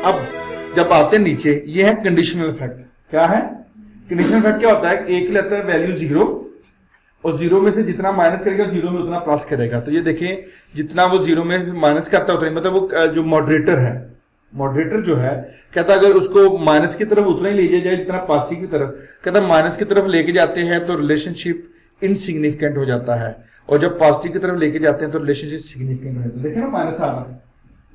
अब जब आते हैं नीचे, ये है कंडीशनल इफेक्ट। क्या है कंडीशनल इफेक्ट? क्या होता है, एक लेता है वैल्यू 0 और 0 में से जितना माइनस करेगा 0 में उतना प्लस करेगा। तो ये देखें, जितना वो 0 में माइनस करता है उतना, मतलब वो जो मॉडरेटर है, मॉडरेटर जो है कहता है अगर उसको माइनस की तरफ उतना ही ले जाए जितना पॉजिटिव की तरफ, कहता माइनस की तरफ लेके जाते हैं तो रिलेशनशिप इनसिग्निफिकेंट हो जाता है, और जब पॉजिटिव की तरफ लेके जाते हैं तो रिलेशनशिप सिग्निफिकेंट हो जाता है। देखें ना, माइनस आ रहा है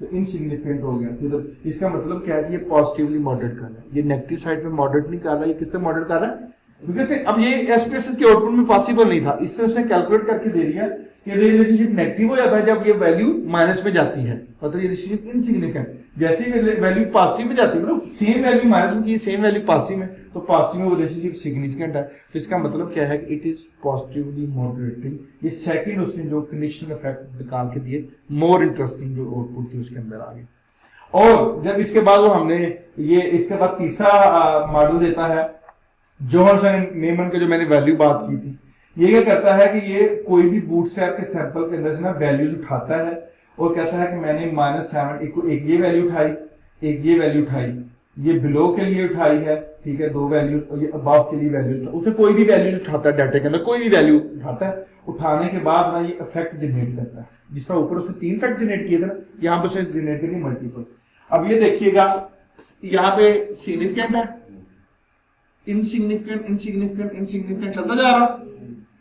तो इनसिग्निफिकेंट हो गया। तो इसका मतलब क्या है, ये पॉजिटिवली मॉडरेट कर रहा है, ये नेगेटिव साइड पे मॉडरेट नहीं कर रहा है। ये किससे मॉडरेट कर रहा है? क्योंकि अब ये एसपीएसएस के आउटपुट में पॉसिबल नहीं था, इसमें उसने कैलकुलेट करके दे दिया कि रिलेशनशिप नेगेटिव हो जाता है जब ये वैल्यू माइनस में जाती है, मतलब ये रिलेशनशिप इनसिग्निफिकेंट। जैसे ही वैल्यू पॉजिटिव में जाती है, मतलब सेम वैल्यू माइनस में की, सेम वैल्यू पॉजिटिव में, तो पॉजिटिव में वो रिलेशनशिप सिग्निफिकेंट है। तो इसका मतलब क्या है कि इट इज पॉजिटिवली मॉडरेटिंग। ये सेकंड उसने जो कंडीशनल इफेक्ट निकाल के दिए, मोर इंटरेस्टिंग जो आउटपुट थी उसके अंदर आ गई। और जब इसके बाद वो हमने ये, इसके बाद तीसरा मॉडल देता है जोहानसन नीमन के, जो मैंने वैल्यू बात की थी। ये क्या करता है कि ये कोई भी बूटस्ट्रैप के सैंपल के अंदर से ना वैल्यूज उठाता है और कहता है कि मैंने -7 एक ये वैल्यू उठाई, एक ये वैल्यू उठाई, ये बिलो के लिए उठाई है, ठीक है, 2 वैल्यू, और ये अबव के लिए वैल्यूज। उसे कोई भी वैल्यूज उठाता है, डाटा के अंदर कोई भी वैल्यू उठाता है, उठाने के बाद ना ये इफेक्ट जनरेट करता है। जिस तरह ऊपर उसने 3 इफेक्ट जनरेट किए थे ना, यहाँ पे उसने जनरेट करी मल्टीपल। अब ये देखिएगा, यहाँ पे सिग्निफिकेंट है, इनसिग्निफिकेंट, इनसिग्निफिकेंट, इनसिग्निफिकेंट चलता जा रहा,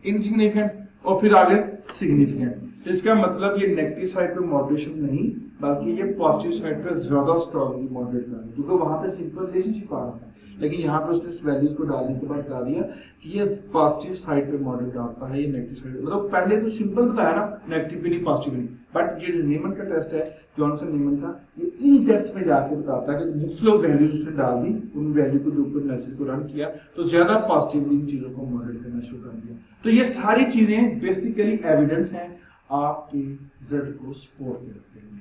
इनसिग्निफिकेंट, और फिर आगे सिग्निफिकेंट। तो इसका मतलब ये नेगेटिव साइड पे मॉडरेशन नहीं, बल्कि ये पॉजिटिव साइड पे ज्यादा स्ट्रांगली मॉडरेट कर रहा है, क्योंकि वहां पे सिंपल रिलेशनशिप आ रहा है। लेकिन यहाँ पे उसने इस वैल्यूज को डालने के बाद बता दिया कि ये पॉजिटिव साइड पे मॉडरेट डालता है, ये नेगेटिव साइड। मतलब पहले तो सिंपल बताया ना, नेगेटिव भी नहीं पॉजिटिव भी नहीं, बट ये नीमन का टेस्ट है, जॉनसन नीमन का, ये इन डेप्थ में जाके बताता है कि मुख्तलिफ वैल्यूज उसने डाल दी, उन वैल्यू को जो ऊपर मैसेज को रन किया तो ज्यादा पॉजिटिवली इन चीजों को मॉडरेट करना शुरू कर दिया। तो ये सारी चीजें बेसिकली एविडेंस हैं आपके रिजल्ट को सपोर्ट करते हैं।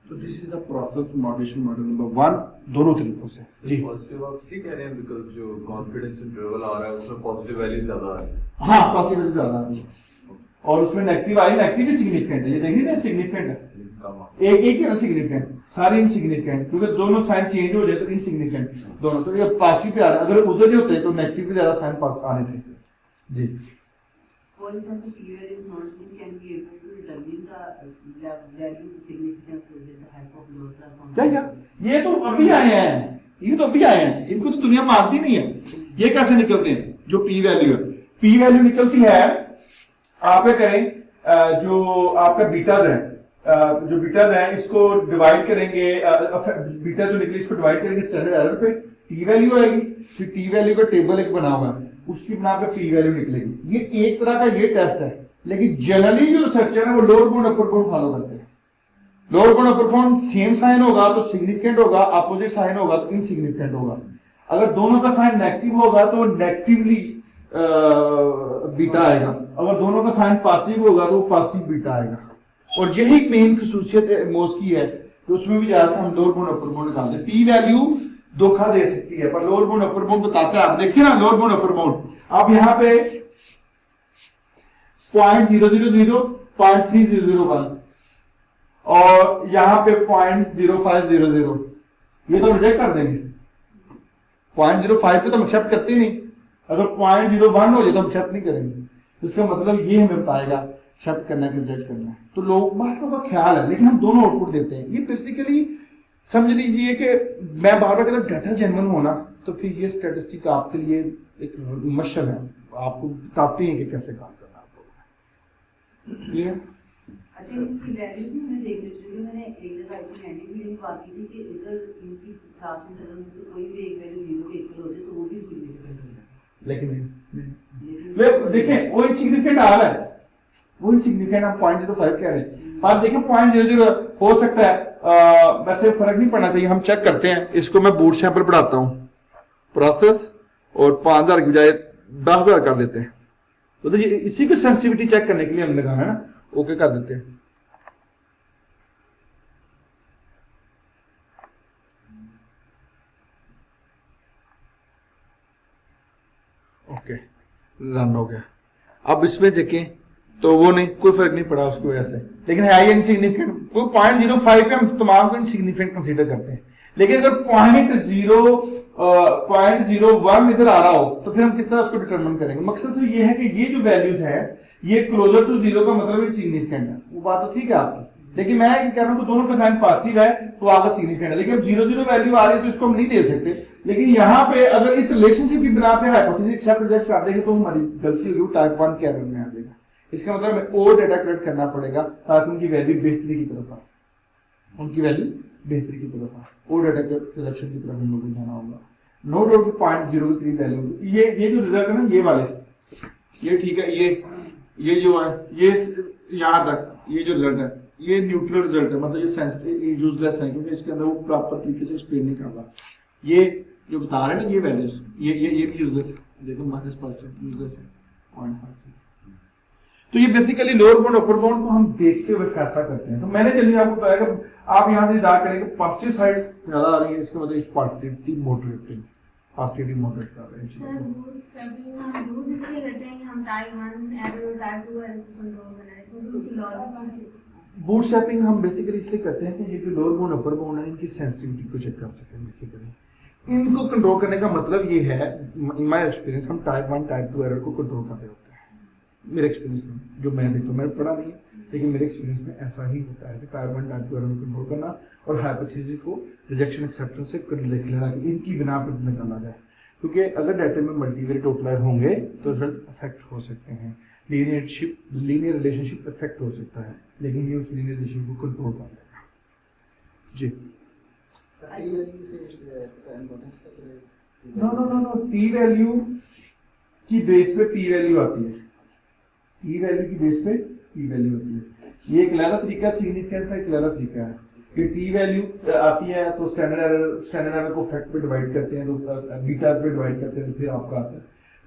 तो this is the process moderation model number 1, दोनों तरीकों से। जी पॉजिटिव आप ठीक कह रहे हैं, बिकॉज़ जो कॉन्फिडेंस इंटरवल आ रहा है उसमें पॉजिटिव वैल्यू ज्यादा आ रही है। हाँ, पॉजिटिव वैल्यू ज्यादा आ रही है, और उसमें नेगेटिव आई, नेगेटिव भी सिग्निफिकेंट है। ये देखिए ना, सिग्निफिकेंट है, एक ही सिग्निफिकेंट, सारे इनसिग्निफिकेंट, क्योंकि दोनों साइन चेंज हो जाए तो इनसिग्निफिकेंट दोनों। तो ये पॉजिटिव पे आ रहा है, अगर उधर ही होते तो नेगेटिव पे ज्यादा साइन पास आने थे। जी, For example, PUL is not can be able to determine the value significance with the help of local क्या ये तो अभी आए हैं, ये तो अभी आए हैं, इनको तो दुनिया मानती नहीं है। ये कैसे निकलते हैं? जो पी वैल्यू है, पी वैल्यू निकलती है, आप क्या करें, जो आपका बीटाज है, जो बीटाज है इसको डिवाइड करेंगे, बीटा जो निकली इसको डिवाइड करेंगे स्टैंडर्ड एरर पे, टी वैल्यू आएगी, फिर टी वैल्यू का टेबल एक बना हुआ है, उसकी बना पे पी वैल्यू निकलेगी। ये एक तरह का ये टेस्ट है, लेकिन जनरली जो रिसर्चर है वो lower bound upper bound follow करते हैं। Lower bound upper bound same sign होगा तो सिग्निफिकेंट होगा, अपोजिट साइन होगा तो इनसिग्निफिकेंट होगा। अगर दोनों का साइन नेगेटिव होगा तो नेगेटिवली बीटा आएगा, अगर दोनों का साइन पॉजिटिव होगा तो पॉजिटिव बीटा आएगा। और यही मेन खसूसियत मोस की है, तो उसमें भी ज्यादातर हम लोअर बाउंड अपर बाउंड निकालते हैं। पी वैल्यू धोखा दे सकती है, पर लोअर बाउंड अपर बाउंड बताता है। आप देखिए ना, लोअर बाउंड अपर बाउंड, आप यहाँ पे 0.000, 0.3001 और यहाँ पे 0.0500, ये तो रिजेक्ट कर देंगे। 0.05 पे तो हम एक्सेप्ट करते ही नहीं, अगर 0.01 हो जाए तो हम एक्सेप्ट नहीं करेंगे। इसका मतलब ये हमें बताएगा एक्सेप्ट करना है कि रिजेक्ट करना है। तो लोग बातों का ख्याल है, लेकिन हम दोनों आउटपुट देते हैं। ये बेसिकली समझ लीजिए कि मैं बार बार अगर डाटा जेन्युइन होना तो फिर ये स्टैटिस्टिक आपके लिए एक मशल है, आपको बताते हैं कि कैसे काम करना है आपको। क्लियर? अच्छा, इनकी वैल्यूज भी मैंने देख ली, क्योंकि मैंने एक दफा इतनी हैंडी भी बात की थी कि अगर इनकी क्लास में तरह से कोई भी एक वैल्यू 0 के इक्वल हो जाए तो वो भी सिग्निफिकेंट हो जाए, लेकिन देखिए वो इनसिग्निफिकेंट आ रहा है, वो इनसिग्निफिकेंट हम 0.05 कह रहे हैं। आप देखें 0.00 हो सकता है, वैसे फर्क नहीं पड़ना चाहिए। हम चेक करते हैं इसको, मैं बूट सैंपल पढ़ाता हूँ, प्रोसेस, और 5000 की बजाय 10,000 कर देते हैं। तो ये इसी की सेंसिटिविटी चेक करने के लिए हमने कहा है ना, ओके कर देते हैं। ओके, रन हो गया। अब इसमें देखें तो वो नहीं, कोई फर्क नहीं पड़ा उसकी वजह से, लेकिन है इनसिग्निफिकेंट। कोई 0.05 पे हम तमाम को इनसिग्निफिकेंट कंसीडर करते हैं, लेकिन अगर 0.01 इधर आ रहा हो तो फिर हम किस तरह उसको डिटरमिन करेंगे? मकसद सिर्फ ये है कि ये जो वैल्यूज है ये क्लोजर टू जीरो का मतलब सिग्निफिकेंट है। वो बात तो ठीक है आपकी, लेकिन मैं कह रहा हूं कि दोनों का साइन पॉजिटिव है तो आपका सिग्निफिकेंट है। लेकिन अब 0 वैल्यू आ रही है तो इसको हम नहीं दे सकते। लेकिन यहाँ पे अगर इस रिलेशनशिप की बिना पे हाइपोथेसिस एक्सेप्ट रिजेक्ट कर देंगे तो हमारी गलती होगी, वो टाइप 1 के एरर में आ जाएगा। इसका मतलब हमें और डेटा कलेक्ट करना पड़ेगा ताकि उनकी वैल्यू बेहतरी की तरफ आए, उनकी वैल्यू बेहतरी की तरफ आए, और डेटा कलेक्शन की तरफ हम लोगों को जाना होगा। नो डाउट 0.03 वैल्यू ये जो रिजल्ट है ना ये वाले, ये ठीक है, ये जो है ये यहाँ तक ये जो रिजल्ट है ये न्यूट्रल रिजल्ट है, मतलब ये सेंसिटिव यूजलेस है क्योंकि इसके अंदर वो प्रॉपर तरीके से एक्सप्लेन नहीं कर रहा। ये जो बता रहे हैं ना ये वैल्यूज ये भी यूजलेस है, देखो माइनस पॉजिटिव यूजलेस है 0.5। तो ये basically lower bound upper bound को हम देखते हुए फैसला करते हैं। तो मैंने जल्दी आपको बताया कि आप यहाँ से ड्रा करेंगे पॉजिटिव साइड ज्यादा आ रही है, इसका मतलब पॉजिटिव मोटिवेटिंग पॉजिटिव मोटिवेट कर रहे हैं। सर रूल्स कभी हम रूल्स इसलिए लेते हैं कि हम टाइप 1 एरर टाइप 2 एरर को कंट्रोल करना है, तो उसकी लॉजिक बूटस्ट्रैपिंग हम बेसिकली इसलिए करते हैं कि ये जो लोअर बाउंड अपर बाउंड है इनकी सेंसिटिविटी को चेक कर सकें। बेसिकली इनको कंट्रोल करने का मतलब ये है, इन माय एक्सपीरियंस हम टाइप 1 टाइप 2 एरर को कंट्रोल कर रहे होते हैं। मेरे एक्सपीरियंस में जो मैं देखता हूँ, मैंने पढ़ा नहीं है लेकिन मेरे एक्सपीरियंस में ऐसा ही होता है कि टाइप 1 टाइप 2 एरर को कंट्रोल करना और हाइपोथेसिस को रिजेक्शन एक्सेप्टेंस से लिख लेना कि इनकी बिना पर निकाला जाए। क्योंकि अगर डाटा में मल्टीवेरिएट आउटलायर होंगे तो रिजल्ट अफेक्ट हो सकते हैं, लीनियर रिलेशनशिप अफेक्ट हो सकता है, लेकिन ये उस लीनियर रिलेशनशिप को कंट्रोल कर लेगा। जी नो टी वैल्यू की बेस पे पी वैल्यू आती है, टी वैल्यू की बेस पे पी वैल्यू आती है। ये एक अलग तरीका सिग्निफिकेंस का एक अलग तरीका है कि टी वैल्यू आती है तो स्टैंडर्ड एरर को फैक्ट पे डिवाइड करते हैं, तो बीटा पे डिवाइड करते हैं तो फिर आपका आता है।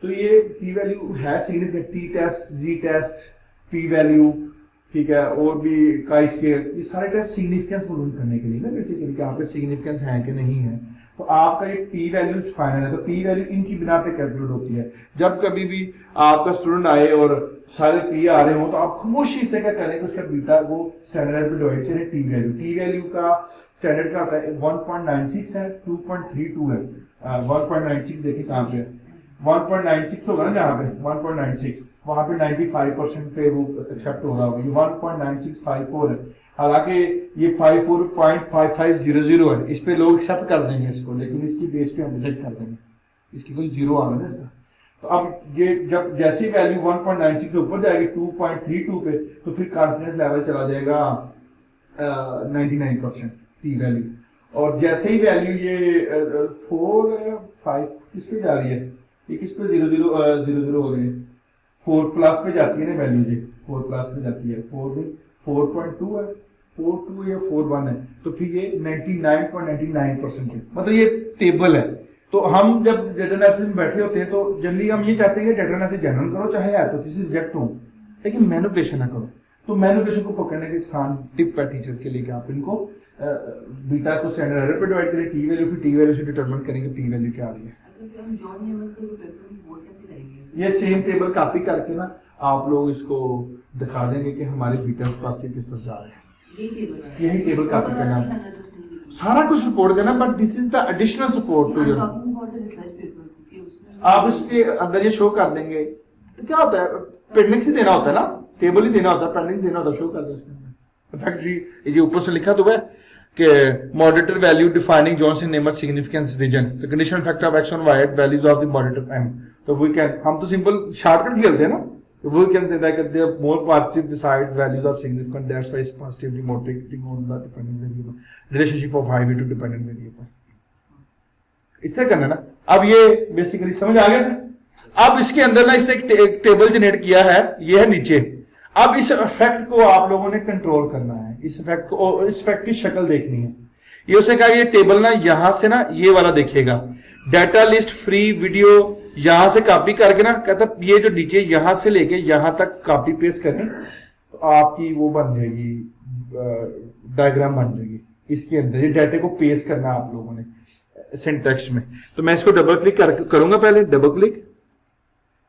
तो ये टी वैल्यू है सिग्निफिकेंट, टी टेस्ट, जी टेस्ट, पी वैल्यू, ठीक है, और भी काई स्क्वायर, ये सारे टेस्ट सिग्निफिकेंस मालूम करने के लिए ना बेसिकली कि आपके सिग्निफिकेंस है कि नहीं है। तो आपका ये पी वैल्यू फाइनल है, तो पी वैल्यू इनकी बिना पे कैलकुलेट होती है। जब कभी भी आपका स्टूडेंट आए और सारे पी आ रहे हो तो आप खामोशी से क्या करें कि उसका बीटा को स्टैंडर्ड पे डिवाइड करें टी वैल्यू का स्टैंडर्ड क्या होता है 1.96 है, 2.32 है। 1.96 देखिए कहाँ पे 1.96 होगा ना, जहाँ पे 1.96 वहां पे 95% पे वो एक्सेप्ट हो रहा होगा। ये 1.9654 है, हालांकि ये 54.5500 है, इस पे लोग एक्सेप्ट कर देंगे इसको, लेकिन इसकी बेस पे हम रिजेक्ट कर देंगे, इसकी कोई जीरो आ रहा है इसका। तो अब ये जब जैसी वैल्यू 1.96 से ऊपर जाएगी 2.32 पे तो फिर कॉन्फिडेंस लेवल चला जाएगा 99% पी वैल्यू। और जैसे ही वैल्यू ये 4 5 किस पे जा रही है, ये किस पे 0 हो रही है, 4 प्लस पे जाती है ना वैल्यू, जी 4 प्लस पे जाती है, 4.2 है, 4.2 या 4.1 है, तो फिर ये 99.99% है, मतलब ये टेबल है। तो हम जब डेटा एनालिसिस में बैठे होते हैं तो जनरली हम ये चाहते हैं कि डेटा एनालिसिस जनरल करो चाहे हाइपोथेसिस रिजेक्ट हो, लेकिन मैनिपुलेशन ना करो। तो मैनिपुलेशन को पकड़ने के आसान टिप है टीचर्स के लिए कि आप इनको बीटा को स्टैंडर्ड एरर पे डिवाइड करें, टी वैल्यू, फिर टी वैल्यू से डिटरमिन करेंगे पी वैल्यू क्या आ रही है। ये सेम टेबल कॉपी करके ना आप लोग इसको दिखा देंगे कि हमारे बीटा पॉजिटिव किस तरफ जा रहे हैं, यही टेबल कॉपी करना, सारा कुछ सपोर्ट करना, but this is the additional support to your. आप इसके अंदर ये शो कर देंगे तो क्या होता है, पेंडिंग्स ही देना होता है ना, टेबल ही देना होता है, पेंडिंग्स देना होता है, शो कर दो इसके अंदर। इनफैक्ट जी ऊपर से लिखा तो है कि moderator value defining Johnson Neyman significance region, the conditional factor of X on Y at values of the moderator M. तो वी कैन, हम तो सिंपल शॉर्टकट खेलते हैं ना, we can say that they are more positive beside values are significant, that's why it's positively motivating on the dependent variable, relationship of highway to dependent variable। इस तरह करना ना। अब ये बेसिकली समझ आ गया सर। अब इसके अंदर ना इसने एक टेबल जनरेट किया है, ये है नीचे। अब इस इफेक्ट को आप लोगों ने कंट्रोल करना है, इस इफेक्ट को, और इस इफेक्ट की शक्ल देखनी है। ये उसने कहा ये टेबल ना यहां से ना ये वाला देखिएगा, डाटा लिस्ट फ्री वीडियो, यहां से कॉपी करके ना कहता ये जो नीचे यहां से लेके यहां तक कॉपी पेस्ट करें तो आपकी वो बन जाएगी, डायग्राम बन जाएगी। इसके अंदर ये डाटा को पेस्ट करना आप लोगों ने सिंटैक्स में। तो मैं इसको डबल क्लिक करूंगा, पहले डबल क्लिक,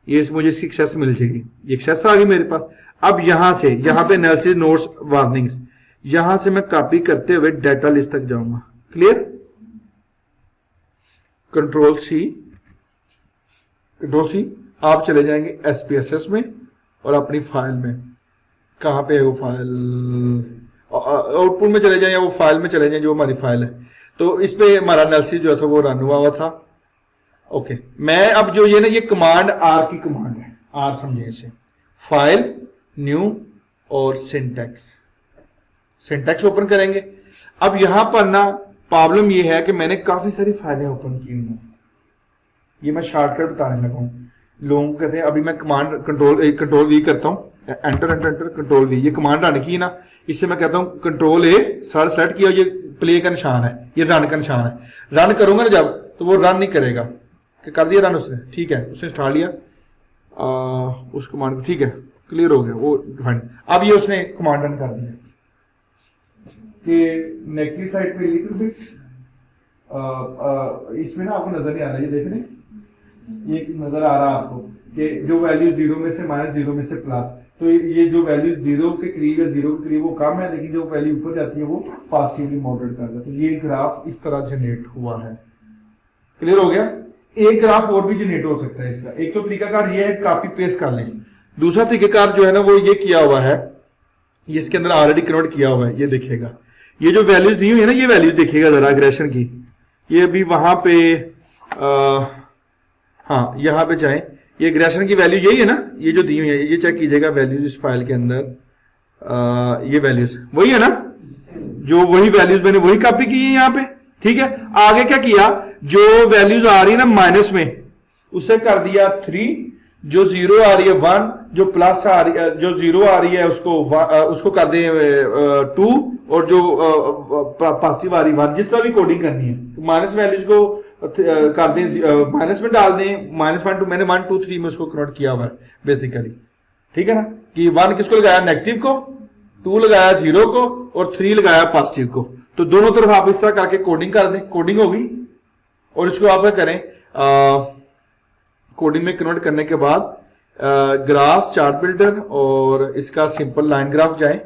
ये मुझे इसकी एक्सेस मिल जाएगी, ये एक्सेस आ गई मेरे पास। अब यहां से यहां पे एनालिसिस नोट्स वार्निंग्स, यहां से मैं कॉपी करते हुए डाटा लिस्ट तक जाऊंगा। क्लियर, कंट्रोल सी आप चले जाएंगे SPSS में और अपनी फाइल में, कहाँ पे है वो फाइल, आउटपुट में चले जाएं या वो फाइल में चले जाएं जो हमारी फाइल है। तो इस पे हमारा एनालिसिस जो था वो रन हुआ था। ओके, मैं अब जो ये कमांड R की कमांड है, R समझे इसे, फाइल न्यू और सिंटैक्स ओपन करेंगे। अब यहां पर ना प्रॉब्लम ये है कि मैंने काफी सारी फाइलें ओपन की हुई हैं, ये मैं शॉर्टकट बताने लगा हूं। लोगों को कहते हैं अभी मैं कमांड कंट्रोल V करता हूं, एंटर कंट्रोल V, ये कमांड रन की ना, इससे मैं कहता हूं कंट्रोल A सारा सेलेक्ट किया, ये प्ले का निशान है, ये रन का निशान है। रन करूंगा ना जब, तो वो रन नहीं करेगा। कि कर दिया रन उसने, ठीक है, उसने स्टार्ट लिया उस कमांड को, ठीक है, क्लियर हो गया वो फाइन। अब ये उसने कमांड रन कर दिया कि नेगेटिव साइड पे लिटिल बिट, इसमें ना आपको नजर नहीं आ रहा, ये देख रहे हैं, ये नजर आ रहा है आपको कि जो वैल्यू 0 में से -0 में से प्लस, तो ये जो वैल्यू 0 के करीब या 0 के करीब वो कम है, लेकिन जो वैल्यू ऊपर जाती है वो पॉजिटिवली मॉडरेट कर देता है। तो ये ग्राफ इस तरह जनरेट हुआ है। क्लियर हो गया? एक ग्राफ और भी जनरेट हो सकता है इसका। एक तो तरीकाकार ये है, कॉपी पेस्ट कर लें। दूसरा तरीकाकार जो है ना वो ये किया हुआ है, ये इसके अंदर ऑलरेडी कन्वर्ट किया हुआ है, ये दिखेगा। ये जो वैल्यूज दी हुई है ना, ये वैल्यूज देखिएगा जरा एग्रेशन की, ये अभी वहां पे हाँ यहां पे जाएं, ये एग्रेशन की वैल्यू यही है ना, ये जो दी हुई है, ये चेक कीजिएगा वैल्यूज इस फाइल के अंदर, ये वैल्यूज वही है ना, जो वही वैल्यूज मैंने वही कॉपी की है यहाँ पे, ठीक है। आगे क्या किया, जो वैल्यूज आ रही है ना माइनस में, उसे कर दिया 3, जो 0 आ रही है 1, जो प्लस आ रही है, जो 0 आ रही है उसको कर दें 2, और जो पॉजिटिव आ रही है 1, जिस तरह भी कोडिंग करनी है। माइनस वैल्यूज को कर दें, माइनस में डाल दें, -1 2, मैंने 1 2 3 में उसको कन्वर्ट किया हुआ है बेसिकली, ठीक है ना, कि 1 किसको लगाया, नेगेटिव को, 2 लगाया 0 को, और 3 लगाया पॉजिटिव को। तो दोनों तरफ आप इस तरह करके कोडिंग कर दें, कोडिंग होगी, और इसको आप क्या करें, कोडिंग में कन्वर्ट करने के बाद ग्राफ चार्ट बिल्डर और इसका सिंपल लाइन ग्राफ जाएं,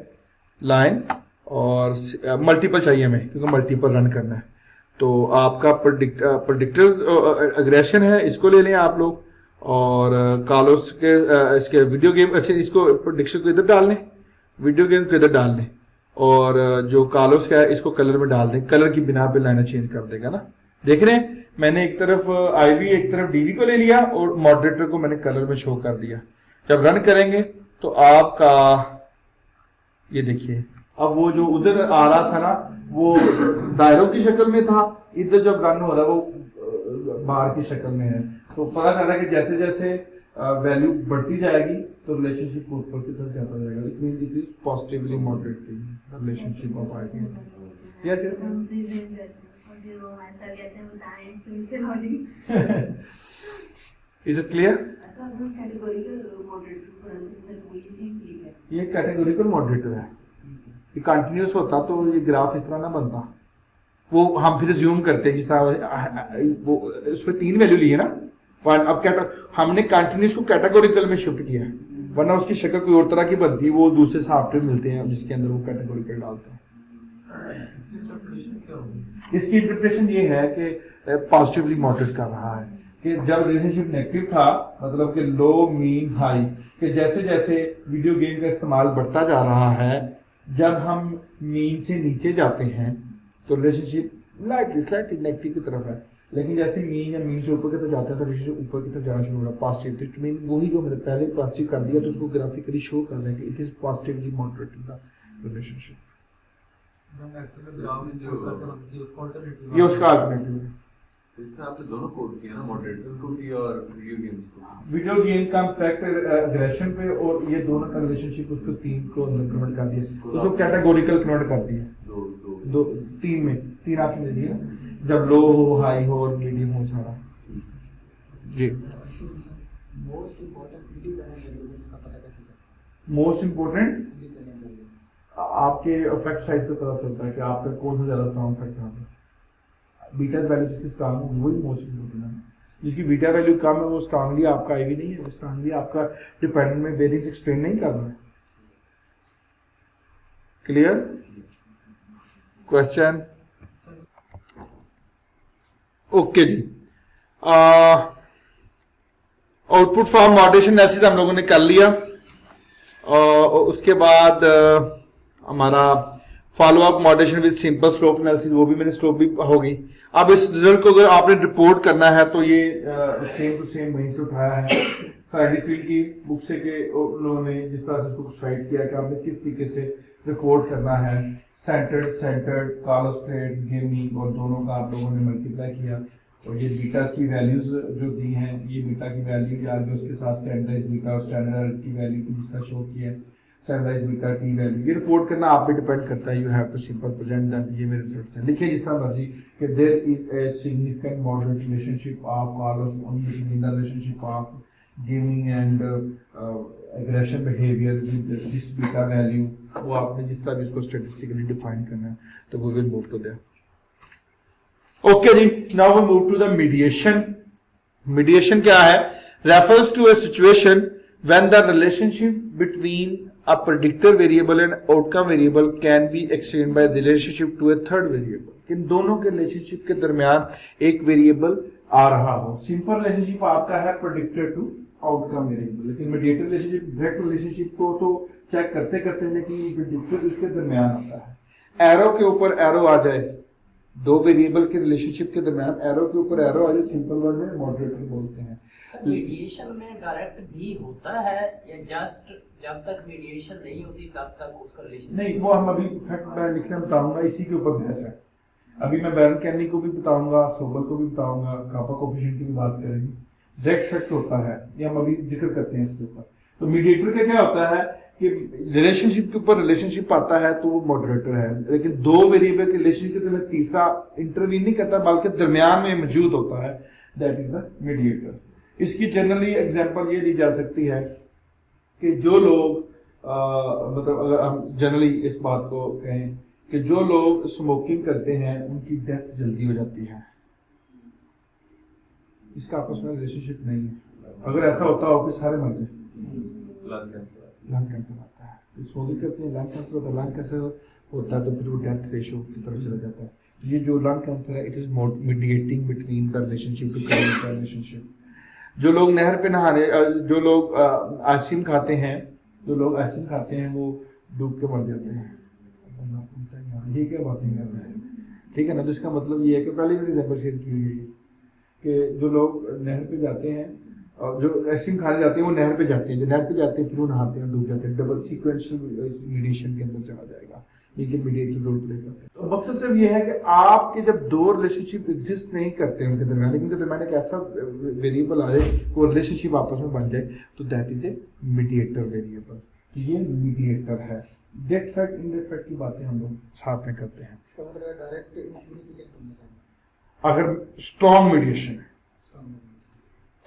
लाइन, और मल्टीपल चाहिए हमें क्योंकि मल्टीपल रन करना है। तो आपका प्रेडिक्टर्स एग्रेशन है, इसको ले लें आप लोग, और कार्लोस के इसके वीडियो गेम, अच्छा इसको प्रेडिक्शन को इधर डाल लें, वीडियो गेम को इधर डाल लें, और जो कार्लोस का है इसको कलर में डाल दें, कलर की बिना पे लाइनें चेंज कर देगा ना। देख रहे हैं, मैंने एक तरफ IV एक तरफ DV को ले लिया, और मॉडरेटर को मैंने कलर में शो कर दिया। जब रन करेंगे तो आपका ये देखिए, अब वो जो उधर आ रहा था ना वो दायरों की शक्ल में था, इधर जब रन हो रहा है वो बार की शक्ल में है। तो पता चल रहा है कि जैसे जैसे वैल्यू बढ़ती जाएगी तो रिलेशनशिप ऊपर की तरफ जाता जाएगा। It means it is positively moderating relationship of IV। Yes is it clear? ये कैटेगोरिकल मॉडरेटर है, ये कंटिन्यूस होता तो ये ग्राफ इस तरह ना बनता। वो हम फिर ज्यूम करते हैं, जिस तरह वो उसमें 3 वैल्यू ली है ना, अब हमने कंटिन्यूस को कैटेगोरिकल में शिफ्ट किया है, वरना उसकी शक्ल कोई और तरह की बनती है। वो दूसरे सॉफ्टवेयर मिलते हैं जिसके अंदर वो कैटेगोरिकल डालते हैं। इसकी इंटरप्रिटेशन ये है कि पॉजिटिवली मॉडरेट कर रहा है, कि जब रिलेशनशिप नेगेटिव था, मतलब कि लो मीन हाई, कि जैसे जैसे वीडियो गेम का इस्तेमाल बढ़ता जा रहा है, जब हम मीन से नीचे जाते हैं तो रिलेशनशिप स्लाइटली नेगेटिव की तरफ है, लेकिन जैसे मीन या मीन से ऊपर की तरफ जाते हैं तो रिलेशनशिप ऊपर की तरफ जाना शुरू हो रहा है, पॉजिटिव। तो मीन वही जो मैंने पहले पॉजिटिव कर दिया, तो उसको ग्राफिकली शो कर दें कि it is positively moderating the relationship. ये उसका अल्टरनेटिव है। इसमें आपने दोनों कोड किया ना, मॉडरेटर को भी और वीडियो गेम्स को। वीडियो गेम का इम्पैक्ट एग्रेशन पे, और ये दोनों का रिलेशनशिप उसको 3 को अंदर कन्वर्ट कर दिया, उसको कैटेगोरिकल कन्वर्ट कर दिया। 3 में 3 ऑप्शन दे दिया, जब लो हो, हाई हो और मीडियम हो सारा। जी मोस्ट इम्पोर्टेंट आपके इफेक्ट साइज पे पता चलता है कि आपका कौन सा ज्यादा स्ट्रॉन्ग इफेक्ट है। बीटा वैल्यू जिसकी स्ट्रॉन्ग है वही मोस्ट इम्पोर्टेंट है। जिसकी बीटा वैल्यू कम है वो स्ट्रांगली आपका IV नहीं है, स्ट्रांगली आपका डिपेंडेंट में बेरिंग्स एक्सप्लेन नहीं कर रहा है। क्लियर? क्वेश्चन? ओके जी, आउटपुट फॉर्म मॉडरेशन एनालिसिस हम लोगों ने कर लिया, और उसके बाद हमारा follow up moderation with simple slope analysis, वो भी मैंने स्लोप भी हो गई। अब इस रिजल्ट को अगर आपने रिपोर्ट करना है तो ये सेम टू सेम वहीं से उठाया है साइड फील्ड की बुक से, के उन्होंने जिस तरह से उसको साइड किया कि आपने किस तरीके से रिपोर्ट करना है, सेंटर्ड कॉलोस्टेट गेमिंग, और दोनों का आप लोगों ने मल्टीप्लाई किया, और ये बीटा की वैल्यूज जो दी हैं, ये बीटा की वैल्यू आ गई, उसके साथ स्टैंडर्डाइज बीटा और स्टैंडर्ड की वैल्यू को जिस तरह शो किया, स्टैंडर्डाइज बीटा की वैल्यू, ये रिपोर्ट करना आप पे डिपेंड करता है। You have to simple present that ये मेरे रिजल्ट्स हैं, लिखिए जिस तरह मर्जी कि there is a significant moderate relationship of callous on between the relationship of gaming and aggression behavior with this beta value, वो आपने जिस तरह भी इसको स्टैटिस्टिकली डिफाइन करना है, तो we will move to that. Okay जी, now we move to the mediation. Mediation क्या है? Refers to a situation when the relationship between a predictor variable and outcome variable can be extended by relationship to a third variable। इन दोनों के relationship के दरमियान एक variable आ रहा हो। Simple relationship आपका है प्रेडिक्टर टू आउटकम वेरिएबल, लेकिन मीडिएटर रिलेशनशिप डायरेक्ट रिलेशनशिप को तो चेक करते करते, लेकिन प्रेडिक्टर उसके दरमियान आता है। एरो के ऊपर एरो आ जाए, दो वेरिएबल के रिलेशनशिप के दरमियान एरो के ऊपर एरो आ जाए, सिंपल वर्ड में मॉडरेटर बोलते हैं। मीडिएशन में डायरेक्ट भी होता है या जस्ट जब तक मीडिएशन नहीं होती तब तक उसका रिलेशन नहीं, वो हम अभी फैक्ट मैं लिखना बताऊंगा, इसी के ऊपर बहस है। अभी मैं बैरन कैनी को भी बताऊंगा, सोबल को भी बताऊंगा, कापा कोफिशिएंट की भी बात करेंगे। डायरेक्ट फैक्ट होता है, ये हम अभी जिक्र करते हैं इसके ऊपर। तो मीडिएटर का क्या होता है कि रिलेशनशिप के ऊपर रिलेशनशिप आता है तो वो मॉडरेटर है, लेकिन दो वेरिएबल के रिलेशनशिप के तीसरा इंटरवीन नहीं करता बल्कि दरमियान में मौजूद होता है, दैट इज द मीडिएटर। इसकी जनरली एग्जांपल ये दी जा सकती है कि जो लोग मतलब अगर हम जनरली इस बात को कहें कि जो लोग स्मोकिंग करते हैं उनकी डेथ जल्दी हो जाती है, इसका आपस में रिलेशनशिप नहीं है। अगर ऐसा होता हो कि सारे मर जाए, लंग कैंसर आता है, स्मोकिंग करते हैं लंग कैंसर होता है, लंग कैंसर होता है तो फिर वो डेथ रेशियो की तरफ चला जाता है। ये जो लंग कैंसर है, it is mediating between the relationship to create the relationship. जो लोग नहर पे नहाने, जो लोग आइसक्रीम खाते हैं, वो डूब के मर जाते हैं। ये क्या बातें कर रहे हैं, ठीक है ना? तो इसका मतलब ये है कि पहले भी एग्जांपल शेयर की हुई है कि जो लोग नहर पे जाते हैं और जो आइसक्रीम खाने जाते हैं वो नहर पे जाते हैं, जो नहर पे जाते हैं फिर वो नहाते हैं, डूब जाते हैं। डबल सीक्वेंशियल मीडिएशन के अंदर चला जाएगा, ये मीडिएटर रोल प्ले करते हैं। तो मकसद सिर्फ ये है कि आपके जब दो रिलेशनशिप एग्जिस्ट नहीं करते उनके दरमियान, लेकिन उनके दरमियान एक ऐसा वेरिएबल आ जाए, वो रिलेशनशिप आपस में बन जाए, तो that is a mediator variable. तो ये मीडिएटर है। डायरेक्ट फैक्ट इनडायरेक्ट फैक्ट की बातें हम लोग साथ में करते हैं। अगर स्ट्रॉन्ग मीडिएशन है,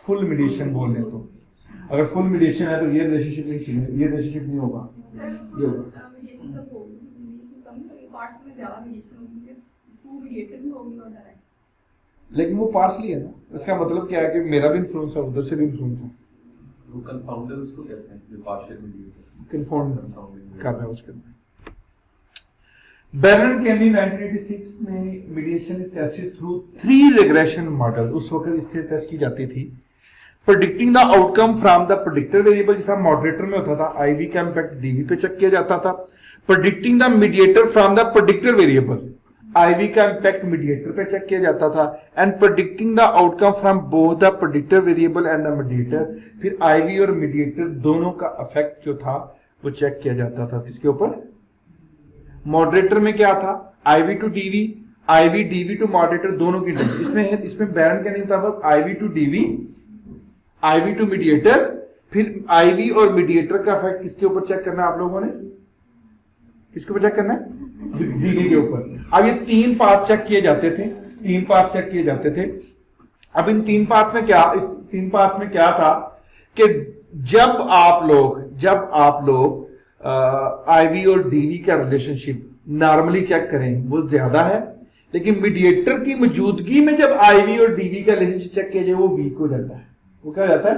फुल मीडिएशन बोल रहे तो, अगर फुल मीडिएशन है तो ये रिलेशनशिप नहीं चाहिए, ये रिलेशनशिप नहीं होगा, ये होगा। लेकिन वो पार्शली है ना, इसका मतलब क्या है कि मेरा भी इन्फ्लुएंस है, उधर से भी इन्फ्लुएंस है। वो कंपाउंडर उसको कहते हैं, जो पार्शियल मीडिएटर कंपाउंड कर रहा है उसके अंदर। बैरन कैनी 1986 में mediation is tested through 3 regression model. उस वक्त इससे टेस्ट की जाती थी। Predicting the outcome from the predictor variable, जैसा मॉडरेटर में होता था, आईवी का इंपैक्ट डीवी पे चेक किया जाता था। Predicting the mediator from the predictor variable, IV का इंपैक्ट मीडिएटर पे चेक किया जाता था। And predicting the outcome from both the predictor variable and the mediator, फिर आईवी और मीडिएटर दोनों का इफेक्ट जो था वो चेक किया जाता था। किसके ऊपर? मॉडरेटर में क्या था? IV to DV, IV DV to moderator, दोनों की डिफरेंस इसमें बैरन के मुताबिक IV to DV, IV to mediator, फिर आईवी और मीडिएटर का इफेक्ट किसके ऊपर चेक करना है आप लोगों ने? किसके ऊपर चेक करना है? डीवी के ऊपर। अब ये 3 पाथ चेक किए जाते थे, अब इन 3 पाथ में क्या था कि जब आप लोग आईवी और डीवी का रिलेशनशिप नॉर्मली चेक करें वो ज्यादा है, लेकिन मीडिएटर की मौजूदगी में जब आईवी और डीवी का रिलेशनशिप चेक किया जाए वो वीक हो जाता है। वो क्या हो जाता है?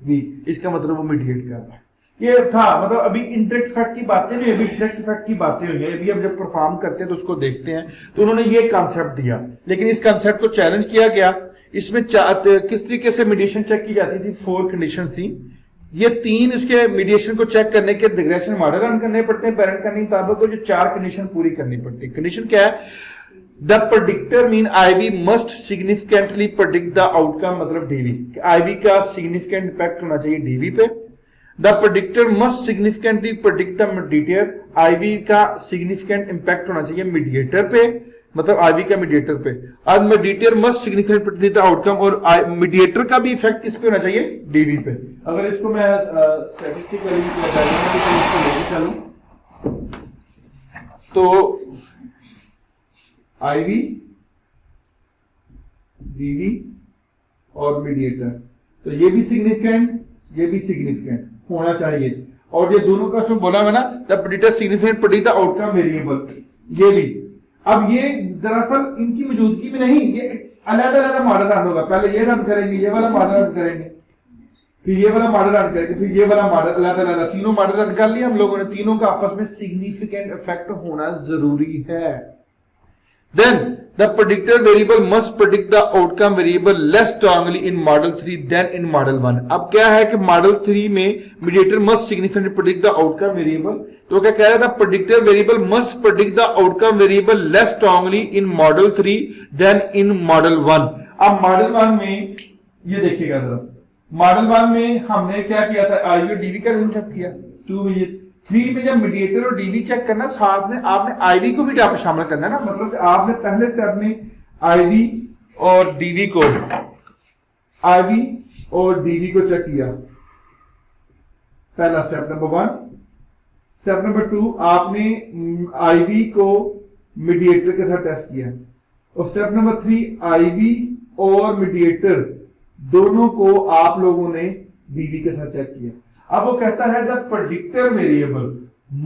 वीक। इसका मतलब वो मीडिएट कर रहा है। ये था मतलब अभी इंटरेक्ट फैक्ट की बातें नहीं, अभी डायरेक्ट फैक्ट की बातें हुई हैं। अभी हम जब परफॉर्म करते हैं तो उसको देखते हैं, तो उन्होंने ये कॉन्सेप्ट दिया, लेकिन इस कॉन्सेप्ट को चैलेंज किया गया। इसमें किस तरीके से मीडिएशन चेक की जाती थी, 4 कंडीशंस थी। ये 3 उसके मीडिएशन को चेक करने के रिग्रेशन मॉडल रन करने पड़ते हैं पेरेंट करने के मुताबिक, को जो 4 कंडीशन पूरी करनी पड़ती है। कंडीशन क्या है? The predictor mean IV must significantly predict the outcome, मतलब डीवी, आईवी का सिग्निफिकेंट इंपैक्ट होना चाहिए डीवी पे। The predictor must significantly predict the mediator, IV का सिग्निफिकेंट इंपैक्ट होना चाहिए मीडिएटर पे, मतलब आईवी का मीडिएटर पे। अब mediator must significant predict the outcome, और मीडिएटर का भी इफेक्ट किस पे होना चाहिए? डीवी पे। अगर इसको मैं स्टैटिस्टिकली लेके चलूं तो आईवी, डीवी और मीडिएटर, तो ये भी सिग्निफिकेंट, ये भी सिग्निफिकेंट होना चाहिए। और ये दोनों का उसमें बोला है ना, the predictor significant predict the outcome variable, ये भी। अब ये दरअसल इनकी मौजूदगी में नहीं, ये अलग अलग मॉडल रन होगा। पहले ये रन करेंगे, ये वाला मॉडल रन करेंगे, फिर ये वाला मॉडल रन करेंगे, फिर ये वाला मॉडल, अलग अलग तीनों मॉडल रन कर लिए हम लोगों ने। तीनों का आपस में सिग्निफिकेंट इफेक्ट होना जरूरी है। Then the predictor variable must predict the outcome variable less strongly in model 3 than in model 1. अब क्या है कि model 3 में mediator must significantly predict the outcome variable, तो क्या कह रहा था? predictor variable must predict the outcome variable less strongly in model 3 than in model 1. अब model 1 में ये देखिएगा जरा, model 1 में हमने क्या किया था? आईवी डीवी का रिलेशनशिप किया। 2 में ये 3 में जब मीडिएटर और डीवी चेक करना, साथ में आपने आईवी को भी शामिल करना है ना, मतलब आपने पहले स्टेप में आईवी और डीवी को, आईवी और डीवी को चेक किया, पहला स्टेप नंबर 1। स्टेप नंबर 2, आपने आईवी को मीडिएटर के साथ टेस्ट किया, और स्टेप नंबर 3, आईवी और मीडिएटर दोनों को आप लोगों ने डीवी के साथ चेक किया। अब वो कहता है the predictor variable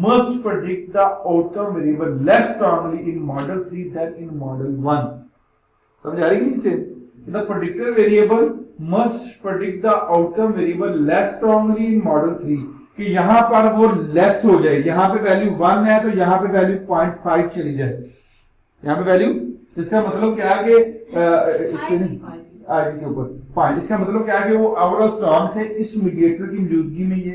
must predict the outcome variable less strongly in model 3 than in model 1। समझ आ रही है नीचे? The predictor variable must predict the outcome variable less strongly in model 3, कि यहां पर वो लेस हो जाए। यहां पे वैल्यू 1 है तो यहां पे वैल्यू 0.5 चली जाए, यहां पे वैल्यू, इसका मतलब क्या है कि आईवी के ऊपर 5, इसका मतलब क्या है कि वो ओवरऑल स्ट्रॉन्ग थे। इस मीडिएटर की मौजूदगी में ये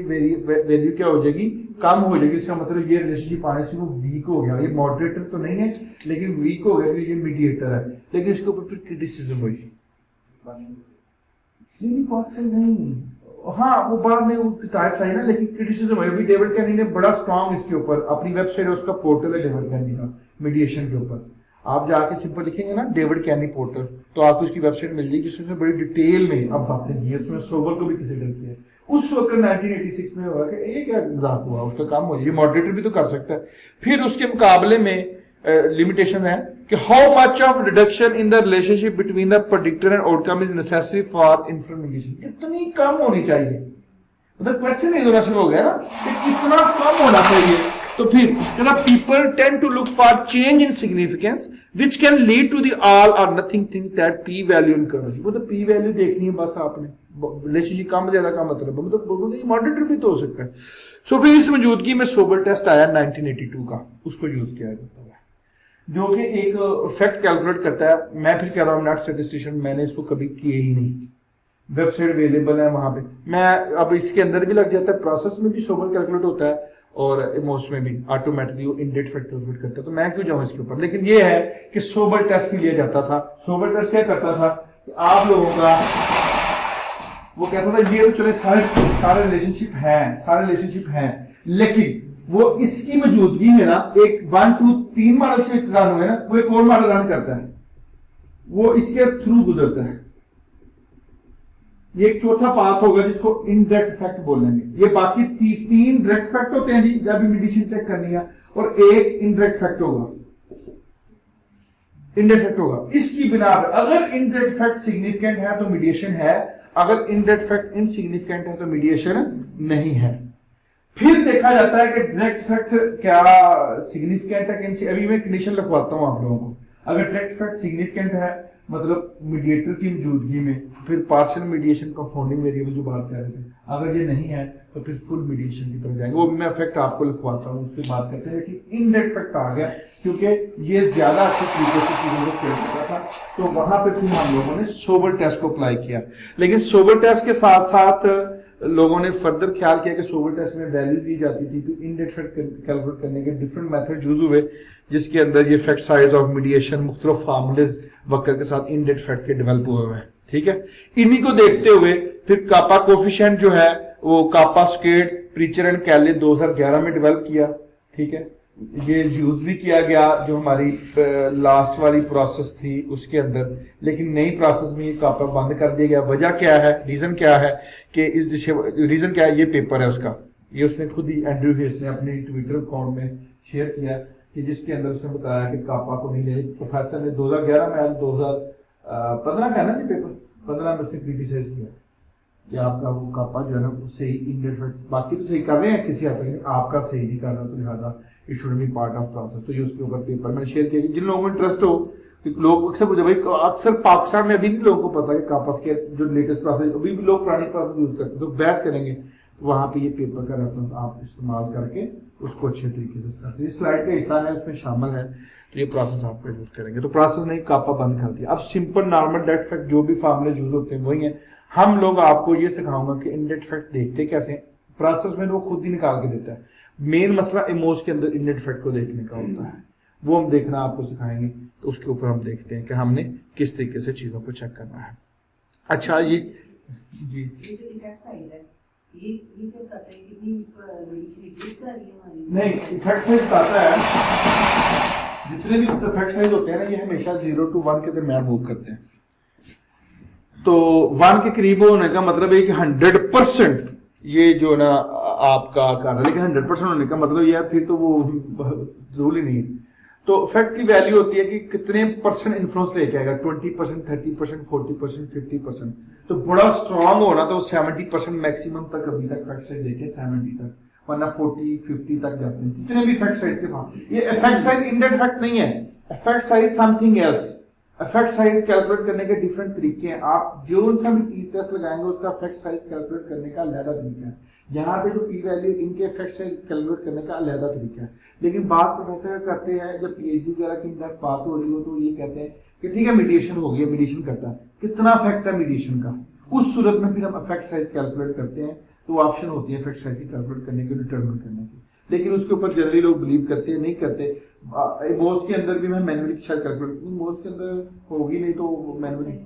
वैल्यू क्या हो जाएगी? कम हो जाएगी। इसका मतलब ये रिलेशनशिप आने से वो वीक हो गया। ये मॉडरेटर तो नहीं है लेकिन वीक हो गया, ये मीडिएटर है। लेकिन इसके ऊपर फिर क्रिटिसिज्म हुई नहीं, हाँ वो बाद में वो किताब आई ना, लेकिन क्रिटिसिज्म हुई। अभी डेविड कैनी ने बड़ा स्ट्रॉन्ग इसके ऊपर अपनी वेबसाइट है, उसका पोर्टल है डेविड कैनी का मीडिएशन के ऊपर। आप जाके सिंपल लिखेंगे ना डेविड कैनी पोर्टल, तो आपको उसकी वेबसाइट मिल जाएगी जिसमें बड़ी डिटेल में अब बातें की है। उसमें सोबर को भी कंसीडर किया है। उस वक्त 1986 में हुआ कि ये क्या मजाक हुआ, उसका काम हो जाए, मॉडरेटर भी तो कर सकता है। फिर उसके मुकाबले में लिमिटेशन है कि how much of reduction in the relationship between the predictor and outcome is necessary for information. कितनी कम होनी चाहिए, मतलब क्वेश्चन ही शुरू हो गया ना कि कितना कम होना चाहिए। तो फिर people tend to look for change in significance which can lead to the all or nothing thing that P value incurs. वो तो पी वैल्यू देखनी है बस आपने, रिलेशनशिप कम ज्यादा का मतलब मॉडरेटर भी तो हो सकता है। सो फिर इस मौजूदगी में सोबर टेस्ट आया 1982 का, उसको यूज किया जाता है, जो कि एक इफेक्ट कैलकुलेट करता है। मैं फिर कह रहा हूँ नॉट स्टैटिस्टिशियन, मैंने इसको कभी किए ही नहीं, वेबसाइट अवेलेबल है वहां पे। मैं अब इसके अंदर भी लग जाता है, प्रोसेस में भी सोबर कैलकुलेट होता है और इमोश में भी ऑटोमेटिकली वो इंडेट फैक्टर कैलकुलेट करता है। तो मैं क्यों जाऊं इसके ऊपर, लेकिन ये है कि सोबर टेस्ट भी लिया जाता था। सोबर टेस्ट क्या करता था कि आप लोगों का वो कहता था ये तो चले सारे रिलेशनशिप हैं, लेकिन वो इसकी मौजूदगी में ना एक 1 2 3 मॉडल से रन हुए ना, वो एक और मॉडल रन करता है, वो इसके थ्रू गुजरता है। ये एक चौथा पाथ होगा जिसको इनडायरेक्ट इफेक्ट बोलेंगे। ये बाकी 3 डायरेक्ट इफेक्ट होते हैं जी जब मीडिएशन चेक करनी है, और एक इनडायरेक्ट इफेक्ट होगा। इसकी बिना पर अगर इनडायरेक्ट इफेक्ट सिग्निफिकेंट है तो मीडिएशन है, अगर इनडायरेक्ट इफेक्ट इनसिग्निफिकेंट है तो मीडिएशन नहीं है। फिर देखा जाता है कि डायरेक्ट इफेक्ट क्या सिग्निफिकेंट है कि, अभी मैं कंडीशन लिखवाता हूं आप लोगों को। अगर डायरेक्ट इफेक्ट सिग्निफिकेंट है मतलब मीडिएटर की मौजूदगी में, फिर पार्शियल मीडिएशन कंपाउंडिंग वेरिएबल जो बात कर रहे थे, अगर ये नहीं है तो फिर फुल मीडिएशन की तरफ जाएंगे। वो भी मैं इफेक्ट आपको लिखवाता हूँ, उसकी बात करते हैं कि इनडायरेक्ट इफेक्ट आ गया क्योंकि ये ज्यादा अच्छे तरीके से चीजों को खेल रहा था, तो वहां पे फिर हम लोगों ने सोबर टेस्ट को अप्लाई किया। लेकिन सोबर टेस्ट के साथ साथ लोगों ने फर्दर ख्याल किया कि सोबर टेस्ट में वैल्यू दी जाती थी, तो इनडायरेक्ट इफेक्ट कैलकुलेट करने के डिफरेंट मेथड यूज हुए, जिसके अंदर ये इफेक्ट साइज ऑफ मीडिएशन मुख्तलिफ फार्मूलेज वक्र के साथ इनडायरेक्ट इफेक्ट के डेवलप हुए हैं। ठीक है, इन्हीं को देखते हुए फिर कापा कोफिशिएंट जो है वो कापा स्केड, प्रीचर एंड कैले 2011 में डेवलप किया। ठीक है, ये यूज भी किया गया जो हमारी लास्ट वाली प्रोसेस थी उसके अंदर, लेकिन नई प्रोसेस में ये कापा बंद कर दिया गया। वजह क्या है, रीजन क्या है कि इस रीजन क्या है, ये पेपर है उसका, ये उसने खुद ही एंड्रयू हेस ने अपने ट्विटर अकाउंट में शेयर किया कि जिसके अंदर उसने बताया कि कापा को नहीं ले, प्रोफेसर ने 2011 में 2015 का है ना ये पेपर, 15 में उसने क्रिटिसाइज किया कि आपका वो कापा जो है ना वो सही इंडियन, बाकी तो सही कर रहे हैं किसी हद तक, आपका सही नहीं कर रहा, तो लिहाजा it should be part of process. तो ये उसके ऊपर पेपर मैंने शेयर किया कि जिन लोगों को इंटरेस्ट हो, लोग अक्सर पूछे भाई, अक्सर पाकिस्तान में अभी भी लोगों को पता है कि कापस के जो लेटेस्ट प्रोसेस, अभी भी लोग पुरानी प्रोसेस यूज करते हैं, तो बहस करेंगे वहां पे ये पेपर का रेफरेंस आप इस्तेमाल करके उसको अच्छे तरीके से करते हैं। स्लाइड का हिस्सा है उसमें शामिल है, तो ये प्रोसेस आपको यूज करेंगे। तो प्रोसेस नहीं, कापा बंद कर दिया। अब सिंपल नॉर्मल डायरेक्ट इफेक्ट जो भी फार्मूले यूज होते हैं वही है। हम लोग आपको ये सिखाऊंगा कि इनडायरेक्ट इफेक्ट देखते कैसे, प्रोसेस में वो खुद ही निकाल के देता है। मेन मसला इमोज के अंदर इनडायरेक्ट इफेक्ट को देखने का होता है, वो हम देखना आपको सिखाएंगे। तो उसके ऊपर हम देखते हैं कि हमने किस तरीके से चीजों को चेक करना है। अच्छा जी जी, ये जो इफेक्ट साइज है, ये क्या करता है, कितनी बड़ी एग्जिस्ट कर रही है हमारी? नहीं, इफेक्ट साइज बताता है जितने भी इफेक्ट साइज होते हैं ना, ये हमेशा 0 to 1 के दरमियान मूव करते हैं। तो 1 के करीब होने का मतलब है कि 100% ये जो ना आपका कर रहा है, लेकिन 100% होने का मतलब ये है फिर तो वो रूल ही नहीं है। तो इफेक्ट की वैल्यू होती है कि कितने परसेंट इन्फ्लुएंस लेके आएगा, 20%, 30%, 40%, 50%। तो बड़ा स्ट्रांग होना तो 70% मैक्सिमम तक अभी तक इफेक्ट साइज देखे, 70 तक, वरना 40, 50 तक जाते हैं जितने भी इफेक्ट साइज के पास। ये इफेक्ट साइज इनडायरेक्ट इफेक्ट नहीं है, effect size something else. Effect size calculate करने के डिफरेंट तरीके हैं। आप जो उनका भी पी टेस्ट लगाएंगे उसका इफेक्ट साइज कैलकुलेट करने का अलग तरीका है। यहाँ पे जो पी वैल्यू इनके इफेक्ट साइज कैलकुलेट करने का अलग तरीका है। लेकिन बात प्रोफेसर करते हैं जब पीएचडी वगैरह की बात हो रही हो तो ये कहते हैं कि ठीक है मीडिएशन हो गया, मीडिएशन करता है, कितना इफेक्ट है मीडिएशन का, उस सूरत में फिर हम इफेक्ट साइज कैलकुलेट करते हैं। तो ऑप्शन होती है इफेक्ट साइज की कैलकुलेट करने की, डिटरमिन करने की, लेकिन उसके ऊपर जनरली लोग बिलीव करते हैं, नहीं करते। इमोज के अंदर भी मैं मैनुअली शायद कैलकुलेट, इमोज के अंदर होगी नहीं तो मैनुअली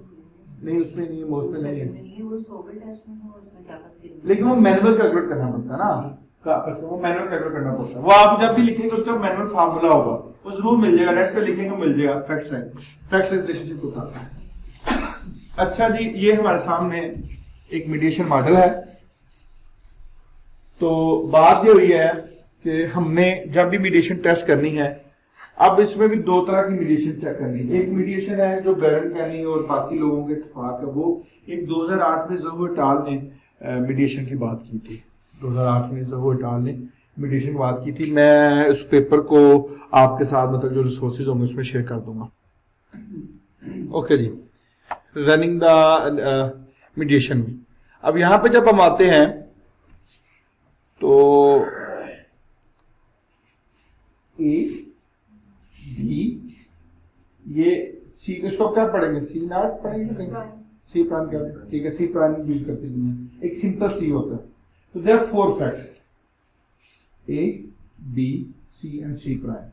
नहीं, उसमें नहीं, इमोज में नहीं है, वो सोबर टेस्ट में हो, उसमें क्या पता, लेकिन वो मैनुअल कैलकुलेट करना पड़ता है ना, वो मैनुअल कैलकुलेट करना पड़ता है। वो आप जब भी लिखेंगे उसका मैनुअल फार्मूला होगा, वो जरूर मिल जाएगा, नेट पे लिखेंगे मिल जाएगा। इफेक्ट साइज रिलेशनशिप होता है। अच्छा जी, ये हमारे सामने एक मीडिएशन मॉडल है। तो बात ये हुई है कि हमने जब भी मीडिएशन टेस्ट करनी है, अब इसमें भी दो तरह की मीडिएशन चेक करनी है। एक मीडिएशन है जो गैरन कैनी और बाकी लोगों के इत्तेफाक है, वो एक 2008 में ज़हू टाल ने मीडिएशन की बात की थी। 2008 में ज़हू टाल ने मीडिएशन की बात की थी। मैं उस पेपर को आपके साथ मतलब जो रिसोर्सेज होंगे उसमें शेयर कर दूंगा। ओके जी, रनिंग द मीडिएशन में अब यहाँ पे जब हम आते हैं तो ए बी, ये सी, इसको क्या पढ़ेंगे, सी नॉट पढ़ेंगे, सी प्राइम क्या, ठीक है, सी प्राइम यूज करते हैं, एक सिंपल सी होता है। तो there are 4 facts, A B C and C prime.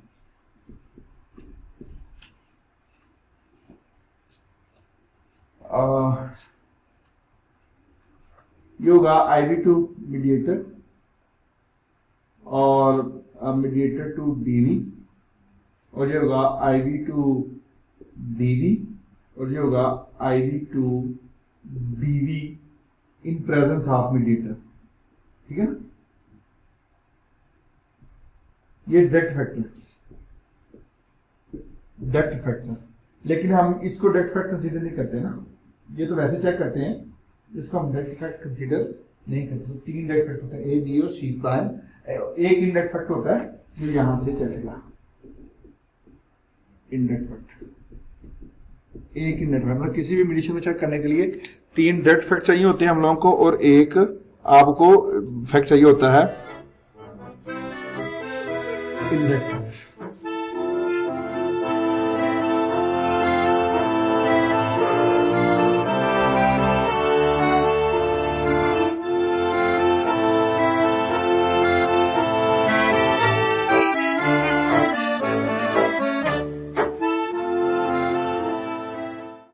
ये होगा IV2 मीडिएटर और मीडिएटर टू DV, और ये होगा IV टू DV, और ये होगा IV to BV in presence of mediator. ठीक है ना, ये डायरेक्ट इफेक्ट है, डायरेक्ट इफेक्ट है, लेकिन हम इसको डायरेक्ट इफेक्ट कंसीडर नहीं करते ना, ये तो वैसे चेक करते हैं, इसको हम डायरेक्ट इफेक्ट कंसीडर नहीं करते। तो 3 डायरेक्ट इफेक्ट होता है, ए बी और सी प्राइम। एक इनडायरेक्ट इफेक्ट होता है जो यहां से चलेगा, इनडायरेक्ट इफेक्ट। एक इनडायरेक्ट मतलब किसी भी मीडिएशन को चेक करने के लिए 3 डायरेक्ट फैक्ट चाहिए होते हैं हम लोगों को और एक आपको फैक्ट चाहिए होता है इनडायरेक्ट।